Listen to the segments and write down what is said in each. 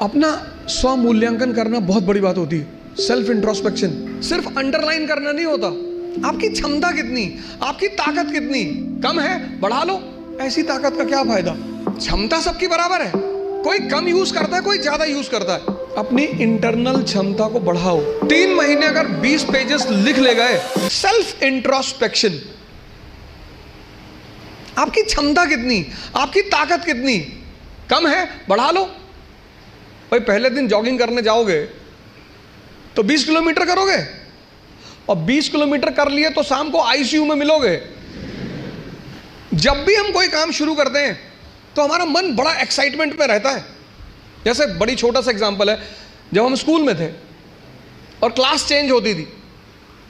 अपना स्व मूल्यांकन करना बहुत बड़ी बात होती है। सेल्फ इंट्रोस्पेक्शन सिर्फ अंडरलाइन करना नहीं होता। आपकी क्षमता कितनी, आपकी ताकत कितनी, कम है बढ़ा लो। ऐसी ताकत का क्या फायदा। क्षमता सबकी बराबर है, कोई कम यूज करता है, कोई ज्यादा यूज करता है। अपनी इंटरनल क्षमता को बढ़ाओ। 3 महीने अगर 20 पेजेस लिख ले गए, सेल्फ इंट्रोस्पेक्शन, आपकी क्षमता कितनी, आपकी ताकत कितनी, कम है बढ़ा लो। भाई पहले दिन जॉगिंग करने जाओगे तो 20 किलोमीटर करोगे, और 20 किलोमीटर कर लिए तो शाम को आईसीयू में मिलोगे। जब भी हम कोई काम शुरू करते हैं तो हमारा मन बड़ा एक्साइटमेंट में रहता है। जैसे बड़ी छोटा सा एग्जांपल है, जब हम स्कूल में थे और क्लास चेंज होती थी,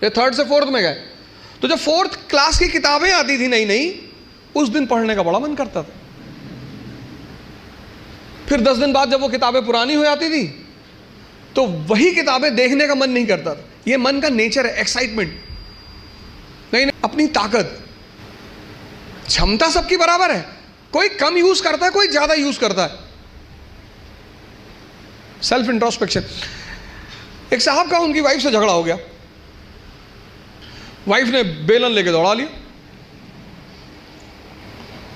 ये 3rd से 4th में गए, तो जब 4th क्लास की किताबें आती थी नई नई, उस दिन पढ़ने का बड़ा मन करता था। फिर 10 दिन बाद जब वो किताबें पुरानी हो जाती थी तो वही किताबें देखने का मन नहीं करता था। ये मन का नेचर है, एक्साइटमेंट। नहीं, अपनी ताकत, क्षमता सबकी बराबर है, कोई कम यूज करता है, कोई ज्यादा यूज करता है। Self introspection. एक साहब का उनकी वाइफ से झगड़ा हो गया, वाइफ ने बेलन लेके दौड़ा लिया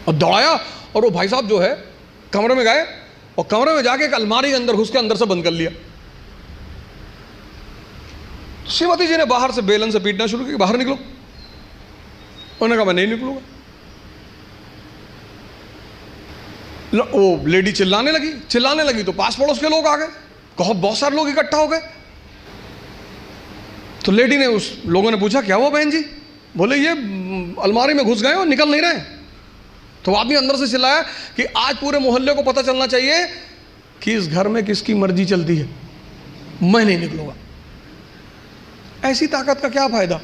और दौड़ाया, और वो भाई साहब जो है कमरे में गए और कमरे में जाके एक अलमारी के अंदर घुस के अंदर से बंद कर लिया। श्रीमती जी ने बाहर से बेलन से पीटना शुरू किया, बाहर निकलो। उन्होंने कहा मैं नहीं निकलूंगा। वो लेडी चिल्लाने लगी तो पास पड़ोस के लोग आ गए, बहुत सारे लोग इकट्ठा हो गए। तो लेडी ने, उस लोगों ने पूछा क्या हुआ बहन जी। बोले ये अलमारी में घुस गए और निकल नहीं रहे। तो आदमी अंदर से चिल्लाया कि आज पूरे मोहल्ले को पता चलना चाहिए कि इस घर में किसकी मर्जी चलती है, मैं नहीं निकलूंगा। ऐसी ताकत का क्या फायदा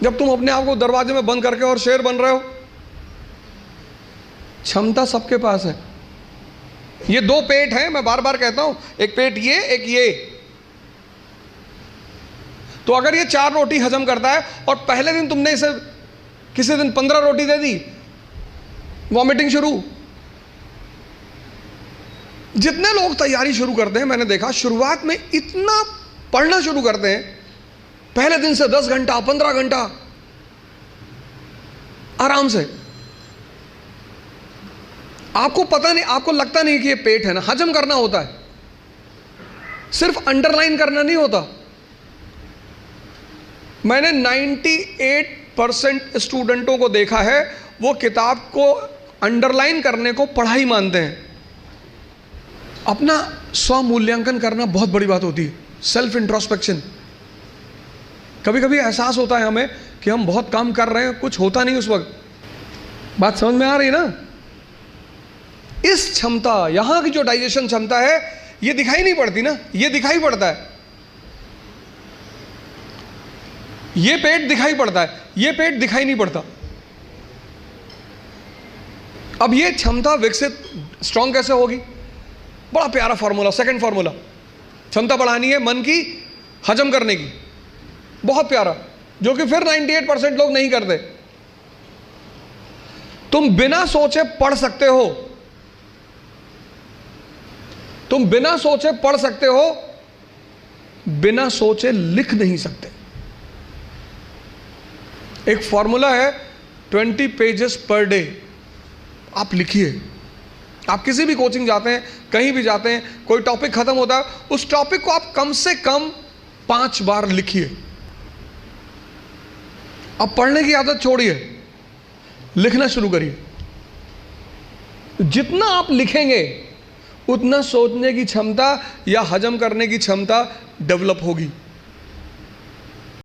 जब तुम अपने आप को दरवाजे में बंद करके और शेर बन रहे हो। क्षमता सबके पास है। ये 2 पेट हैं, मैं बार बार कहता हूं, एक पेट ये, एक ये। तो अगर ये 4 रोटी हजम करता है और पहले दिन तुमने इसे किसी दिन 15 रोटी दे दी, वॉमिटिंग शुरू। जितने लोग तैयारी शुरू करते हैं, मैंने देखा शुरुआत में इतना पढ़ना शुरू करते हैं, पहले दिन से 10 घंटा 15 घंटा आराम से। आपको पता नहीं, आपको लगता नहीं कि ये पेट है ना, हजम करना होता है, सिर्फ अंडरलाइन करना नहीं होता। मैंने 98% स्टूडेंटों को देखा है, वो किताब को अंडरलाइन करने को पढ़ाई मानते हैं। अपना स्व मूल्यांकन करना बहुत बड़ी बात होती है। Self introspection. कभी कभी एहसास होता है हमें कि हम बहुत काम कर रहे हैं, कुछ होता नहीं उस वक्त। बात समझ में आ रही है ना। इस क्षमता, यहां की जो डाइजेशन क्षमता है, ये दिखाई नहीं पड़ती ना, ये दिखाई पड़ता है। ये पेट दिखाई पड़ता है, ये पेट दिखाई नहीं पड़ता। अब ये क्षमता विकसित, स्ट्रांग कैसे होगी। बड़ा प्यारा फॉर्मूला, सेकंड फॉर्मूला। क्षमता बढ़ानी है मन की, हजम करने की, बहुत प्यारा, जो कि फिर 98% लोग नहीं करते। तुम बिना सोचे पढ़ सकते हो, तुम बिना सोचे पढ़ सकते हो, बिना सोचे लिख नहीं सकते। एक फॉर्मूला है 20 पेजेस पर डे। आप लिखिए। आप किसी भी कोचिंग जाते हैं, कहीं भी जाते हैं, कोई टॉपिक खत्म होता है, उस टॉपिक को आप कम से कम 5 बार लिखिए। अब पढ़ने की आदत छोड़िए, लिखना शुरू करिए। जितना आप लिखेंगे उतना सोचने की क्षमता या हजम करने की क्षमता डेवलप होगी।